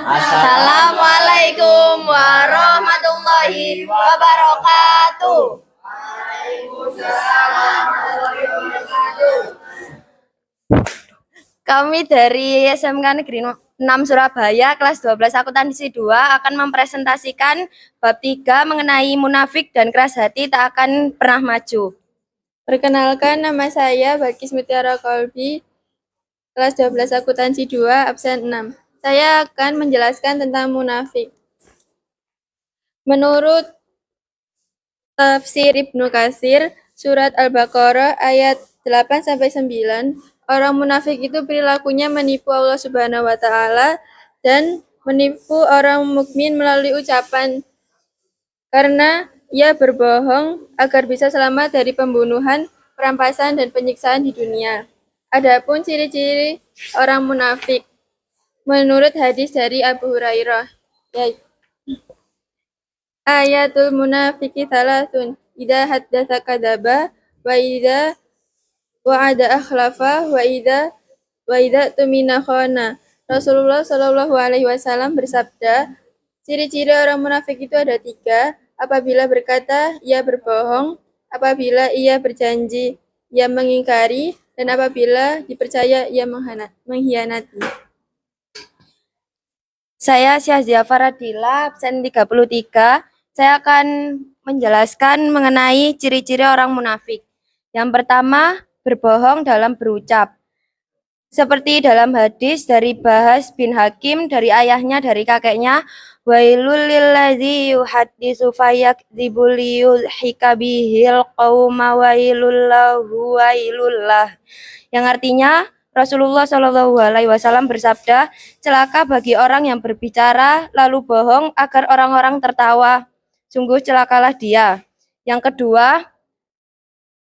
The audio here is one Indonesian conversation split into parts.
Assalamualaikum warahmatullahi wabarakatuh. Kami dari SMK Negeri 6 Surabaya, kelas 12 akuntansi 2 akan mempresentasikan bab 3 mengenai munafik dan keras hati tak akan pernah maju. Perkenalkan, nama saya Bakis Mutiara Kolbi, kelas 12 akuntansi 2, absen 6. Saya akan menjelaskan tentang munafik. Menurut tafsir Ibnu Katsir, surat Al-Baqarah ayat 8-9, orang munafik itu perilakunya menipu Allah Subhanahu wa taala dan menipu orang mukmin melalui ucapan karena ia berbohong agar bisa selamat dari pembunuhan, perampasan dan penyiksaan di dunia. Adapun ciri-ciri orang munafik menurut hadis dari Abu Hurairah, yaitu ayatul munafiki thalathun, idza haddatsa kadzaba wa idza wa'ada akhlafa wa idza tumina khana. Rasulullah Shallallahu alaihi wasallam bersabda, ciri-ciri orang munafik itu ada 3. Apabila berkata, ia berbohong; apabila ia berjanji, ia mengingkari; dan apabila dipercaya, ia mengkhianati. Saya Syahzia Faradila, absen 33. Saya akan menjelaskan mengenai ciri-ciri orang munafik. Yang pertama, berbohong dalam berucap. Seperti dalam hadis dari Bahas bin Hakim, dari ayahnya, dari kakeknya, wailul lilladzi yuhaddisu fayakdzibu liyudhika bihil qauma wailul lahu wailullah. Yang artinya, Rasulullah Shallallahu alaihi wasallam bersabda, celaka bagi orang yang berbicara lalu bohong agar orang-orang tertawa. Sungguh celakalah dia. Yang kedua,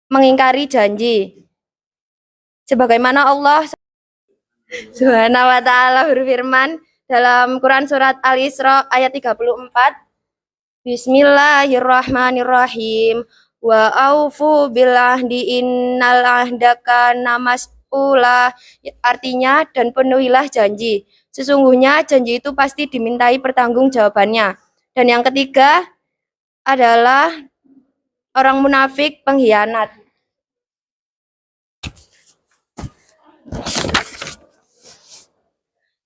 mengingkari janji. Sebagaimana Allah Subhanahu wa taala berfirman dalam Quran surat Al-Isra ayat 34, Bismillahirrahmanirrahim. Wa aufu bil ahdi innal ahda kana mas'ula. Artinya, dan penuhilah janji. Sesungguhnya janji itu pasti dimintai pertanggungjawabannya. Dan yang ketiga adalah orang munafik pengkhianat.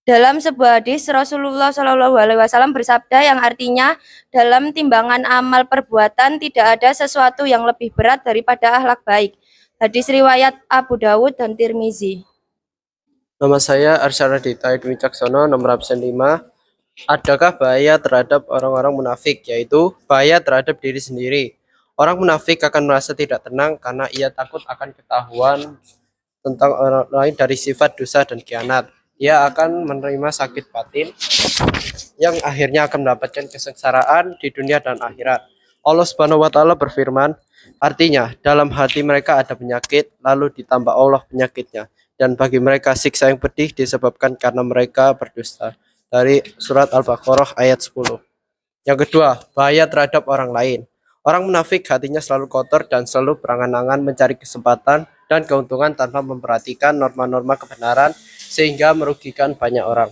Dalam sebuah hadis, Rasulullah Shallallahu alaihi wasallam bersabda yang artinya, dalam timbangan amal perbuatan tidak ada sesuatu yang lebih berat daripada akhlak baik. Hadis riwayat Abu Dawud dan Tirmizi. Nama saya Arsyad Radita Dwi Caksono, nomor absen 5. Adakah bahaya terhadap orang-orang munafik? Yaitu bahaya terhadap diri sendiri. Orang munafik akan merasa tidak tenang karena ia takut akan ketahuan tentang orang lain dari sifat dosa dan khianat. Ia akan menerima sakit batin yang akhirnya akan mendapatkan kesengsaraan di dunia dan akhirat. Allah Subhanahu wa taala berfirman, artinya dalam hati mereka ada penyakit, lalu ditambah Allah penyakitnya, dan bagi mereka siksa yang pedih disebabkan karena mereka berdusta. Dari surat Al-Baqarah ayat 10. Yang kedua, bahaya terhadap orang lain. Orang munafik hatinya selalu kotor dan selalu berangan-angan mencari kesempatan dan keuntungan tanpa memperhatikan norma-norma kebenaran sehingga merugikan banyak orang.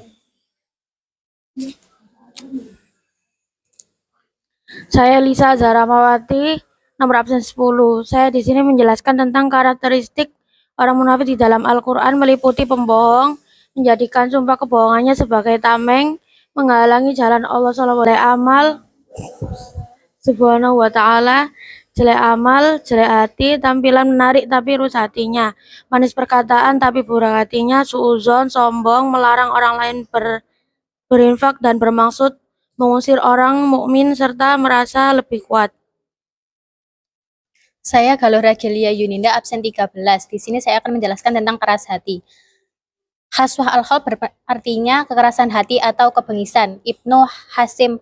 Saya Lisa Zaramawati, nomor absen 10. Saya di sini menjelaskan tentang karakteristik orang munafik di dalam Al-Quran, meliputi pembohong, menjadikan sumpah kebohongannya sebagai tameng, menghalangi jalan Allah Subhanahu wa taala, jelek amal, jelek hati, tampilan menarik tapi rusak hatinya, manis perkataan tapi buruk hatinya, suudzon, sombong, melarang orang lain berinfak dan bermaksud mengusir orang mukmin serta merasa lebih kuat. Saya Galuh Ragelia Yuninda, absen 13. Di sini saya akan menjelaskan tentang keras hati. Khaswah al-qalb artinya kekerasan hati atau kebengisan. Ibnu Hasim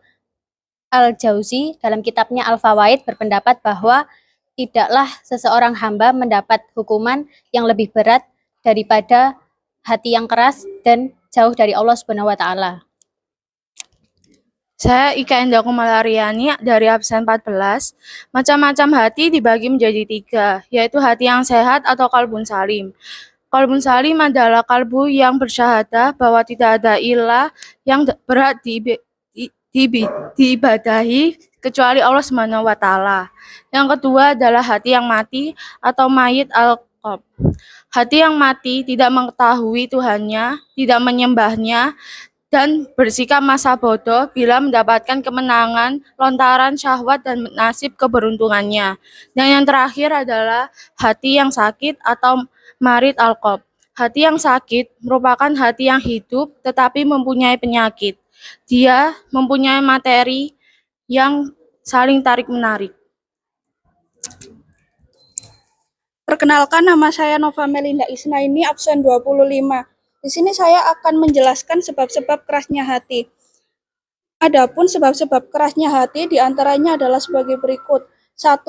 Al-Jauzi dalam kitabnya Al-Fawaid berpendapat bahwa tidaklah seseorang hamba mendapat hukuman yang lebih berat daripada hati yang keras dan jauh dari Allah Subhanahu wa taala. Saya Ika Endah Kumalariani dari absen 14. Macam-macam hati dibagi menjadi 3, yaitu hati yang sehat atau qalbun salim. Qalbun salim adalah kalbu yang bersyahadah bahwa tidak ada ilah yang berhak diibadahi kecuali Allah Subhanahu wa taala. Yang kedua adalah hati yang mati atau mayit al-qalb. Hati yang mati tidak mengetahui Tuhannya, tidak menyembahnya, dan bersikap masa bodoh bila mendapatkan kemenangan lontaran syahwat dan nasib keberuntungannya. Dan yang terakhir adalah hati yang sakit atau marid al-qalb. Hati yang sakit merupakan hati yang hidup tetapi mempunyai penyakit. Dia mempunyai materi yang saling tarik-menarik. Perkenalkan, nama saya Nova Melinda Isnaini, absen 25. Di sini saya akan menjelaskan sebab-sebab kerasnya hati. Adapun sebab-sebab kerasnya hati diantaranya adalah sebagai berikut. 1.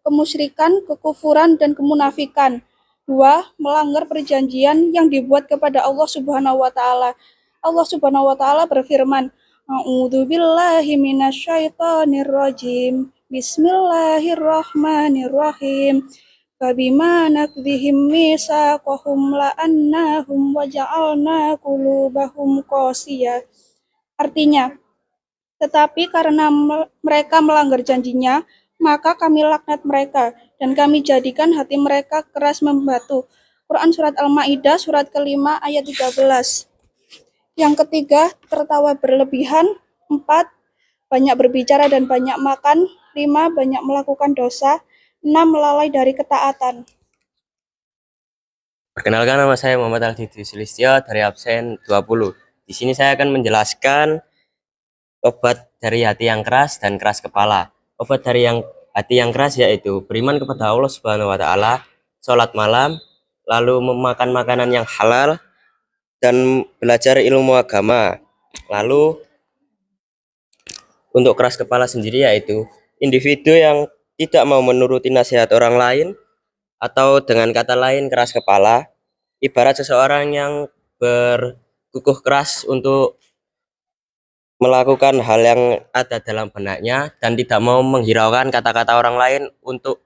Kemusyrikan, kekufuran, dan kemunafikan. 2. Melanggar perjanjian yang dibuat kepada Allah Subhanahu wa taala. Allah Subhanahu wa taala berfirman, A'udzubillahi minasyaitonir rajim. Bismillahirrahmanirrahim. Fabima nakdhihim mitsaqahum la'annahum wa ja'alna qulubahum qasiyah. Artinya, tetapi karena mereka melanggar janjinya, maka kami laknat mereka, dan kami jadikan hati mereka keras membatu. Quran Surat Al-Ma'idah, surat kelima, ayat 13. Yang ketiga, tertawa berlebihan. 4. Banyak berbicara dan banyak makan. 5. Banyak melakukan dosa. 6. Lalai dari ketaatan. Perkenalkan, nama saya Muhammad Al-Didi Sulistyo dari absen 20. Di sini saya akan menjelaskan obat dari hati yang keras dan keras kepala. Obat dari hati yang keras yaitu beriman kepada Allah Subhanahu wa taala, sholat malam, lalu memakan makanan yang halal, dan belajar ilmu agama. Lalu untuk keras kepala sendiri yaitu individu yang tidak mau menuruti nasihat orang lain, atau dengan kata lain keras kepala, ibarat seseorang yang berkukuh keras untuk melakukan hal yang ada dalam benaknya dan tidak mau menghiraukan kata-kata orang lain untuk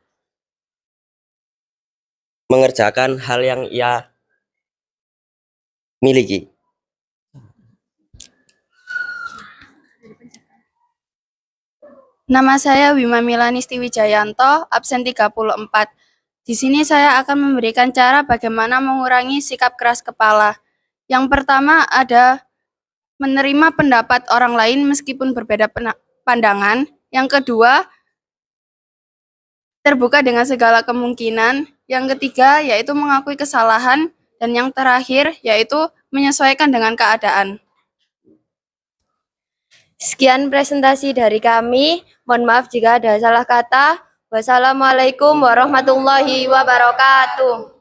mengerjakan hal yang ia miliki. Nama saya Wima Milanisti Wijayanto, absen 34. Di sini saya akan memberikan cara bagaimana mengurangi sikap keras kepala. Yang pertama ada menerima pendapat orang lain meskipun berbeda pandangan. Yang kedua, terbuka dengan segala kemungkinan. Yang ketiga, yaitu mengakui kesalahan. Dan yang terakhir, yaitu menyesuaikan dengan keadaan. Sekian presentasi dari kami. Mohon maaf jika ada salah kata. Wassalamualaikum warahmatullahi wabarakatuh.